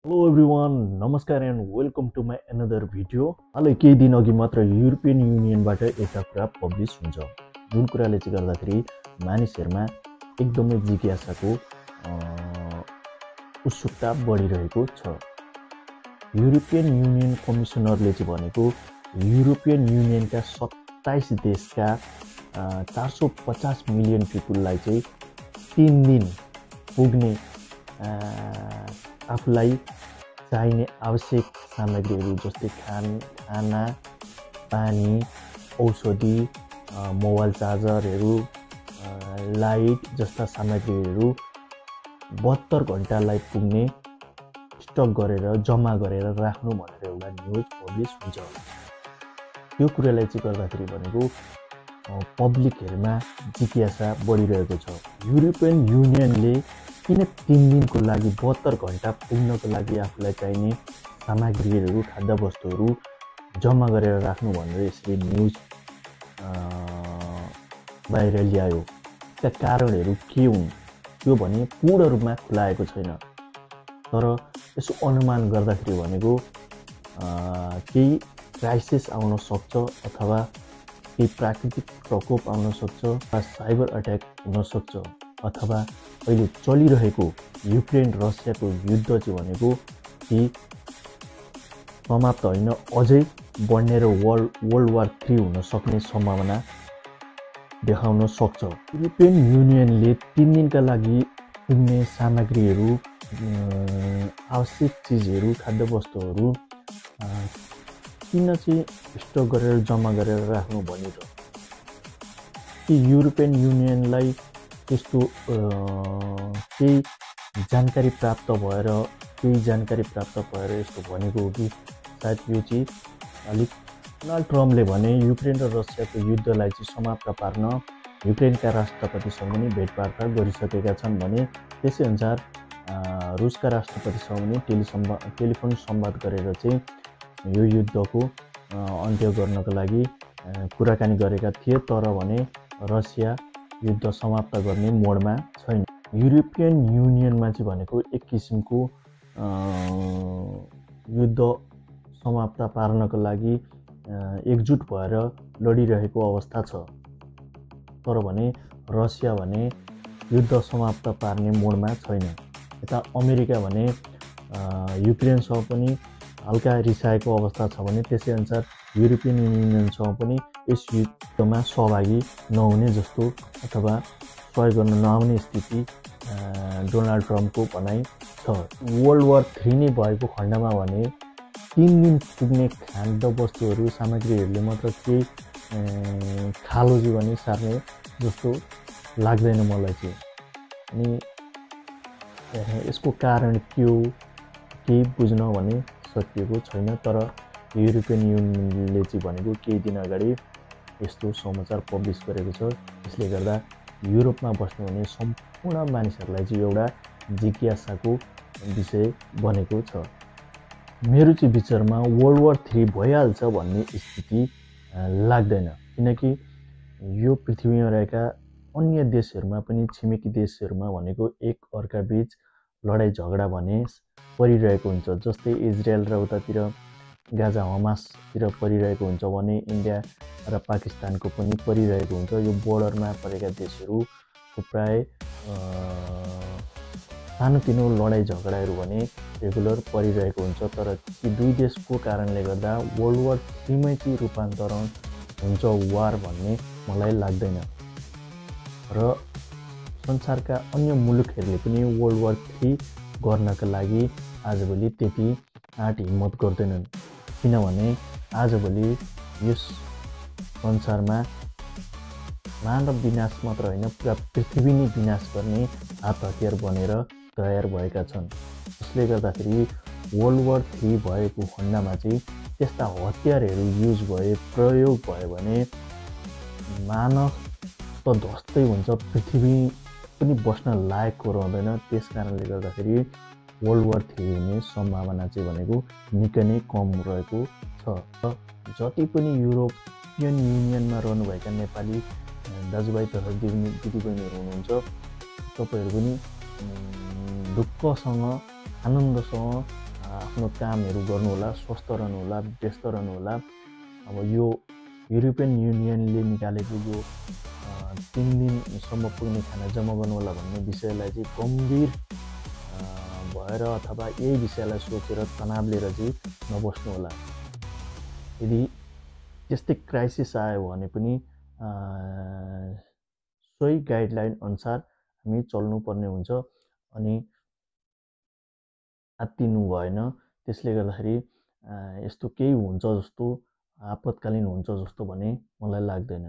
Hello everyone, नमस्कार and welcome to my another video. हालै केही दिन अघि मात्र युरोपियन युनियनबाट एउटा कुरा पब्लिस हुन्छ, जुन कुराले चाहिँ गर्दाखेरि मानिसहरूमा एकदमै जिज्ञासाको उत्सुकता बढिरहेको छ। युरोपियन युनियन कमिसनरले चाहिँ भनेको युरोपियन युनियनका 27 देशका 450 मिलियन पिपुललाई चाहिँ 3 दिन पुग्ने आफूलाई चाहिने आवश्यक सामग्रीहरू जस्तै खाना, पानी, औषधि, मोबाइल चार्जरहरू, लाइट जस्ता सामग्रीहरू 72 घन्टालाई पुग्ने स्टक गरेर जम्मा गरेर राख्नु भनेर एउटा न्युज पब्लिस हुन्छ। यो कुरालाई चाहिँ गर्दाखेरि भनेको पब्लिकहरूमा जिज्ञासा बढिरहेको छ। युरोपियन युनियनले किन 3 दिनको लागि 72 घन्टा पुग्नको लागि आफूलाई चाहिने सामग्रीहरू, खाद्यवस्तुहरू जम्मा गरेर राख्नु भनेर यसरी न्युज बाहिर ल्यायो। त्यसका कारणहरू के हुन् त्यो भने पूर्ण रूपमा खुलाएको छैन। तर यसो अनुमान गर्दाखेरि भनेको केही क्राइसिस आउन सक्छ अथवा केही प्राकृतिक प्रकोप आउन सक्छ वा साइबर अट्याक हुन सक्छ अथवा अहिले चलिरहेको युक्रेन रसियाको युद्ध चाहिँ भनेको कि समाप्त होइन, अझै बढ्ने र वर्ल्ड वार 3 हुन सक्ने सम्भावना देखाउन सक्छ। युरोपियन युनियनले 3 दिनका लागि पुग्ने सामग्रीहरू, आवश्यक चिजहरू, खाद्यवस्तुहरू किन चाहिँ स्टक गरेर जम्मा गरेर राख्नु भनी त? कि युरोपियन युनियनलाई त्यस्तो केही जानकारी प्राप्त भएर यस्तो भनेको हो कि सायद यो चाहिँ अलिक डोनाल्ड ट्रम्पले भने युक्रेन र रसियाको युद्धलाई चाहिँ समाप्त पार्न युक्रेनका राष्ट्रपतिसँग पनि भेटवार्ता गरिसकेका छन् भने त्यसै अनुसार रुसका राष्ट्रपतिसँग पनि टेलिफोन संवाद गरेर चाहिँ यो युद्धको अन्त्य गर्नको लागि कुराकानी गरेका थिए। तर भने रसिया युद्ध समाप्त गर्ने मोडमा छैन। युरोपियन युनियनमा चाहिँ भनेको एक किसिमको युद्ध समाप्त पार्नको लागि एकजुट भएर लडिरहेको अवस्था छ। तर भने रसिया भने युद्ध समाप्त पार्ने मोडमा छैन। यता अमेरिका भने युक्रेनसँग पनि हल्का रिसाएको अवस्था छ भने त्यसै अनुसार युरोपियन युनियनसँग पनि यस युद्धमा सहभागी नहुने जस्तो अथवा सहयोग गर्न नआउने स्थिति डोनाल्ड ट्रम्पको भनाइ छ। वर्ल्ड वार 3 नै भएको खण्डमा भने 3 दिन पुग्ने खाद्यवस्तुहरू, सामग्रीहरूले मात्र केही खालो जीवनी सार्ने जस्तो लाग्दैन मलाई चाहिँ। अनि यसको कारण के हो केही बुझ्न भने सकिएको छैन। तर युरोपियन युनियनले चाहिँ भनेको केही दिन अगाडि यस्तो समाचार पब्लिस गरेको छ। यसले गर्दा युरोपमा बस्नुहुने सम्पूर्ण मानिसहरूलाई चाहिँ एउटा जिज्ञासाको विषय बनेको छ। मेरो चाहिँ विचारमा वर्ल्ड वार 3 भइहाल्छ भन्ने स्थिति लाग्दैन, किनकि यो पृथ्वीमा रहेका अन्य देशहरूमा पनि, छिमेकी देशहरूमा भनेको एक अर्का बीच लडाइँ झगडा भने परिरहेको हुन्छ। जस्तै इजरायल र उतातिर गाजा हमासतिर परिरहेको हुन्छ भने इन्डिया र पाकिस्तानको पनि परिरहेको हुन्छ। यो बोर्डरमा परेका देशहरूको प्राय सानोतिनो लडाइँ झगडाहरू भने रेगुलर परिरहेको हुन्छ। तर ती दुई देशको कारणले गर्दा वर्ल्ड वार 3 मै चाहिँ रूपान्तरण हुन्छ वार भन्ने मलाई लाग्दैन। र संसारका अन्य मुलुकहरूले पनि वर्ल्ड वार 3 गर्नका लागि आजभोलि त्यति आँट हिम्मत गर्दैनन्, किनभने आजभोलि यस संसारमा मानव विनाश मात्र होइन, पुरा पृथ्वी नै विनाश गर्ने हात हतियार बनेर तयार भएका छन्। यसले गर्दाखेरि वर्ल्ड वार 3 भएको खण्डमा चाहिँ त्यस्ता हतियारहरू युज भए, प्रयोग भयो भने मानव त ध्वस्तै हुन्छ, पृथ्वी पनि बस्न लायकको रहँदैन। त्यस कारणले गर्दाखेरि वर्ल्ड वार 3 हुने सम्भावना चाहिँ भनेको निकै नै कम रहेको छ। जति पनि युरोपियन युनियनमा रहनुभएका नेपाली दाजुभाइ तथा दिदीबहिनीहरू हुनुहुन्छ, तपाईँहरू पनि ढुक्कसँग आनन्दसँग आफ्नो कामहरू गर्नुहोला, स्वस्थ रहनुहोला, व्यस्त रहनुहोला। अब यो युरोपियन युनियनले निकालेको यो 3 दिनसम्म पुग्ने खाना जम्मा गर्नुहोला भन्ने विषयलाई चाहिँ गम्भीर भएर अथवा यही विषयलाई सोचेर तनाव लिएर चाहिँ नबस्नुहोला। यदि त्यस्तै क्राइसिस आयो भने पनि सोही गाइडलाइन अनुसार हामी चल्नुपर्ने हुन्छ अनि आत्तिनु भएन। त्यसले गर्दाखेरि यस्तो केही हुन्छ जस्तो आपतकालीन हुन्छ जस्तो भने मलाई लाग्दैन।